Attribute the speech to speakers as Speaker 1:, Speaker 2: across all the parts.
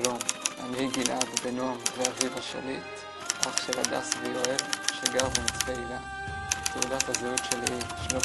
Speaker 1: שלום, אני גלעד בנועם ואביב השליט, אח של הדס ויואל, שגר במצפה הילה. תעודת הזהות שלי 3970-29.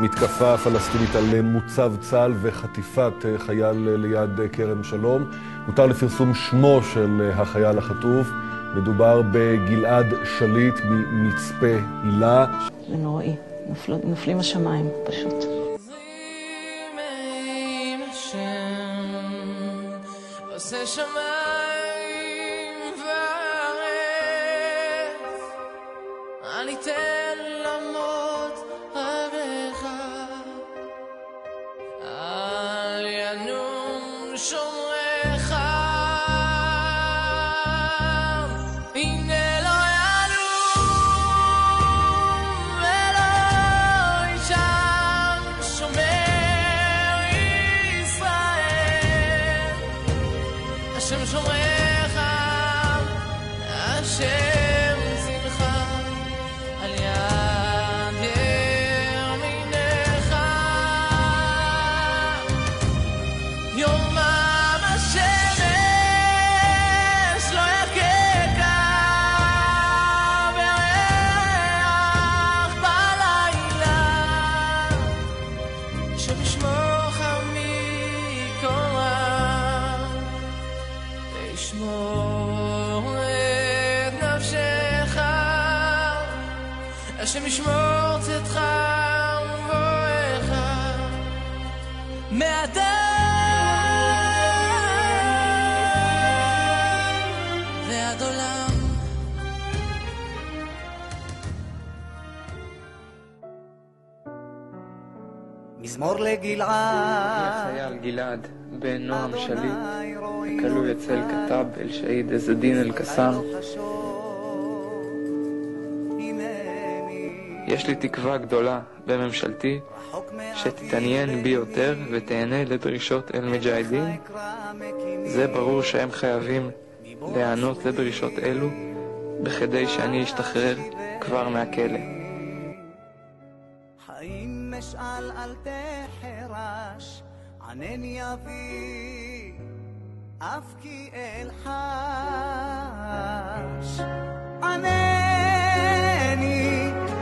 Speaker 2: מתקפה פלסטינית על מוצב צה"ל וחטיפת חייל ליד כרם שלום. מותר לפרסום שמו של החייל החטוף. מדובר בגלעד שליט ממצפה הילה.
Speaker 3: זה נוראי, נופלים השמיים פשוט.
Speaker 4: עושה שמיים וארץ, אני תן למות עליך, אל ינום שומרך, הנה לא ינום ולא ישן שומר ישראל, השם שומרך, השם צילך על יד ימינך, יומם השמש לא יככה בריח בלילה, שמשמוך מקורם וישמור את נפשך, השם ישמור צאתך ובואך מאדם ועד עולם.
Speaker 5: מזמור לגלעד,
Speaker 1: החייל גלעד בן נועם שליט, כלוא אצל כתב אל שהיד עז א-דין אל-קסאם. יש לי תקווה גדולה בממשלתי שתתעניין בי יותר ותהנה לדרישות אל-מג'אהדין. זה ברור שהם חייבים להיענות לדרישות אלו בכדי שאני אשתחרר כבר מהכלא.
Speaker 5: האם משאל אל תחרש, ענן יביא אף כי אל חש, ענני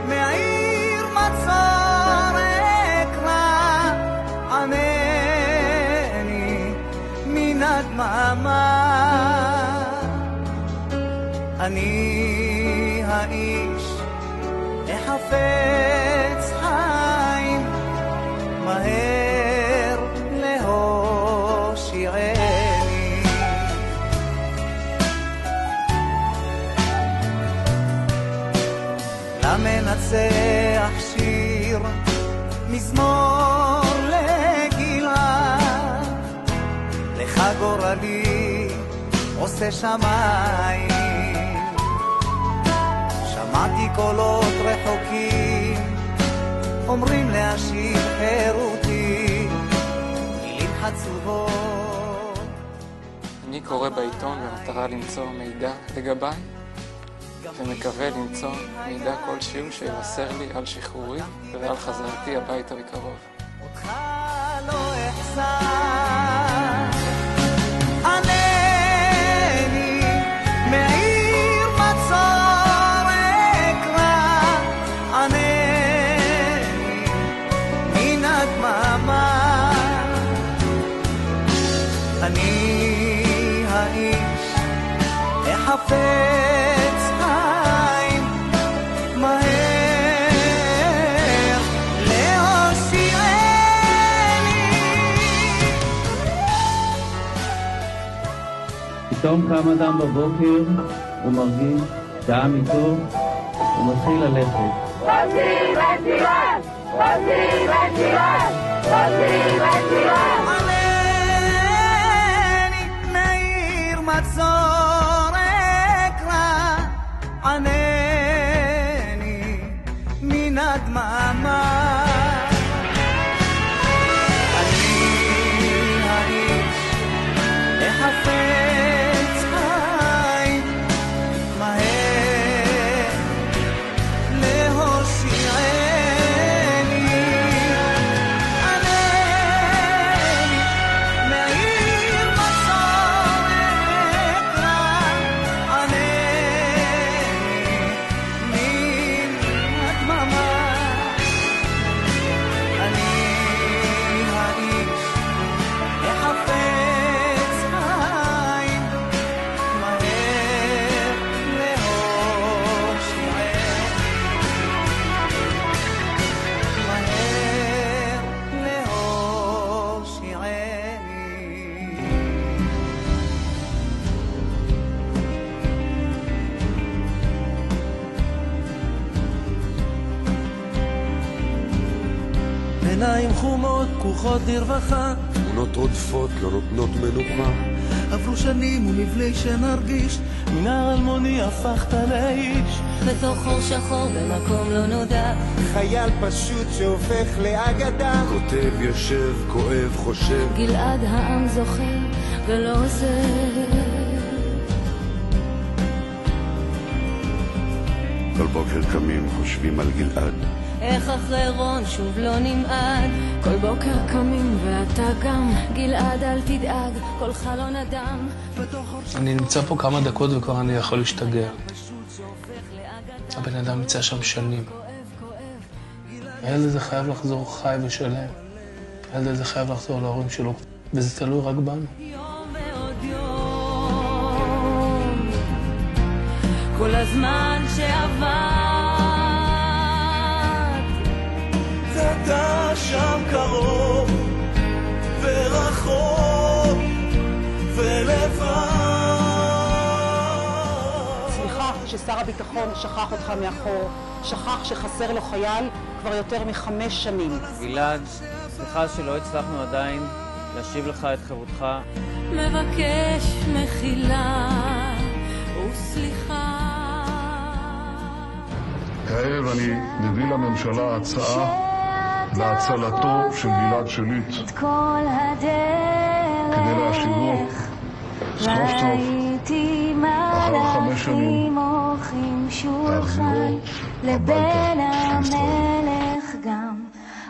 Speaker 5: מעיר מצור אקרא, ענני מן הדממה, אני האיש החפץ חיים, מהר להושיעני. למנצח שיר מזמור לגלעד, לך גורלי עושה שמיים, שמעתי קולות רחוקים אומרים להשיב חירותי, מילים חצובות.
Speaker 1: אני קורא בעיתון במטרה למצוא מידע לגביי, ומקווה למצוא מידע כלשהו שיבשר לי על שחרורי ועל חזרתי הביתה בקרוב.
Speaker 5: אותך לא אחסר, ענני מעיר מצור אקרא, ענני מן הדממה, אני האיש החפץ חיים, מהר להושיעני.
Speaker 6: פתאום קם אדם בבוקר ומרגיש שהעם איתו ומתחיל ללכת.
Speaker 7: רוצים את גלעד! רוצים את גלעד! רוצים את גלעד!
Speaker 5: ענני מעיר מצור אקרא, ענני מן הדממה, אני האיש
Speaker 8: עיניים חומות, כוחות לרווחה,
Speaker 9: תמונות רודפות, לא נותנות מנוחה.
Speaker 8: עברו שנים ומבלי שנרגיש, מנהר אלמוני הפכת לאיש.
Speaker 10: בתוך חור שחור במקום לא נודע,
Speaker 5: חייל פשוט שהופך לאגדה.
Speaker 9: כותב, יושב, כואב, חושב.
Speaker 10: גלעד העם זוכר ולא עוזר.
Speaker 9: כל בוקר קמים, חושבים על גלעד.
Speaker 10: איך אחרי רון שוב לא נמעד. כל בוקר קמים ואתה גם, גלעד אל תדאג, כל חלון אדם.
Speaker 11: אני נמצא פה כמה דקות וכבר אני יכול להשתגע. הבן אדם נמצא שם שנים. הילד הזה חייב לחזור חי ושלם. הילד הזה חייב לחזור להורים שלו, וזה תלוי רק בנו.
Speaker 10: יום ועוד יום, כל הזמן שעבר
Speaker 8: אתה שם קרוב ורחוק ולבד.
Speaker 12: סליחה ששר הביטחון שכח אותך מאחור, שכח שחסר לו חייל כבר יותר מ5 שנים.
Speaker 13: גלעד, סליחה שלא הצלחנו עדיין להשיב לך את חירותך.
Speaker 10: מבקש מחילה וסליחה.
Speaker 14: כעת אני מביא לממשלה הצעה להצלתו של גלעד שליט, כדי להשיבו סוף סוף אחר 5 שנים להחזירו הביתה לישראל.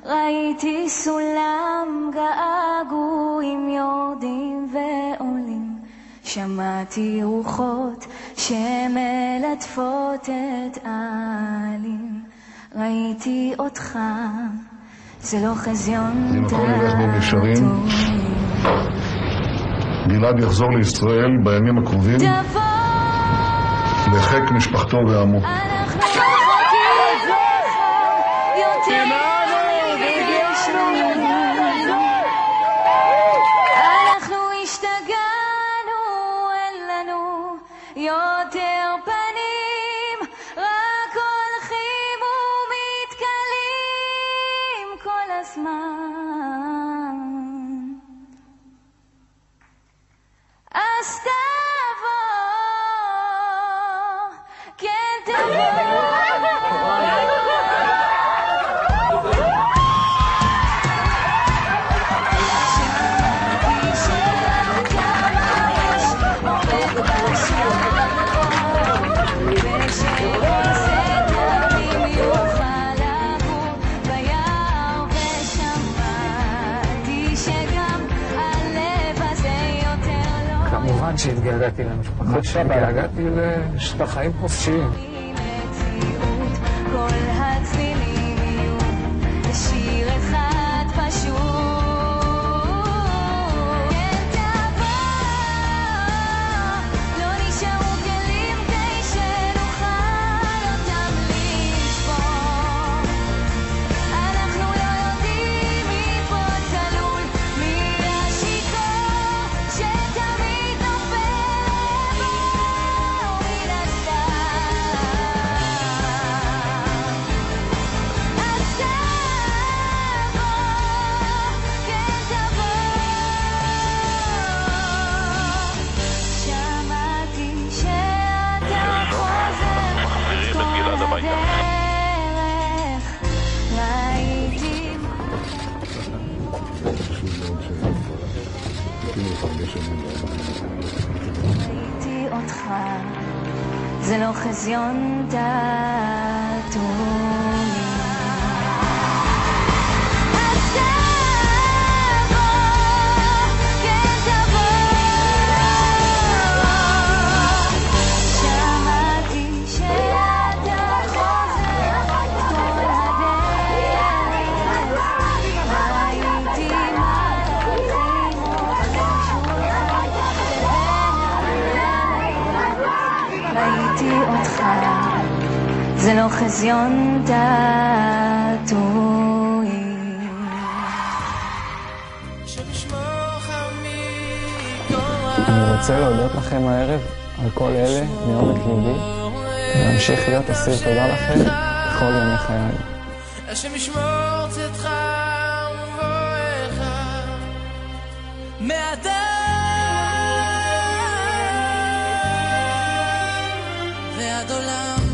Speaker 15: ראיתי סולם געגועים יורדים ועולים, שמעתי רוחות שמלטפות את העלים, ראיתי אותך, זה לא חזיון
Speaker 14: אם הכל ילך במישרין, גלעד יחזור לישראל בימים הקרובים לחיק משפחתו ועמו.
Speaker 15: אנחנו השתגענו, אין לנו יותר פנים, רק הולכים ומתקלים כל הזמן. אז תבוא, כן תבוא.
Speaker 11: כמובן שהתגעגעתי למשפחה שלי, התגעגעתי לחיים חופשיים.
Speaker 15: כל הצלילים יהיו לשיר אחד פשוט. כן תבוא, לא נשארו כלים כדי שנוכל אותם לשבור. אנחנו לא יודעים מפה צלול, מי השיכור שתמיד נופל בו מן הסתם. אז תבוא, כן תבוא. שמעתי שאתה חוזר כל הדרך, ראיתי ראיתי אותך, זה לא חזיון דתוני. אז תבוא, כן תבוא. שמעתי שאתה חוזר כל הדרך, ראיתי מלאכים ראיתי אותך, זה לא חזיון דתוני.
Speaker 16: אני רוצה להודות לכם הערב על כל אלה מעומק ליבי, ולהמשיך להיות אסיר תודה לכם בכל ימי חיי.
Speaker 4: השם ישמור צאתך מאדם ועד עולם.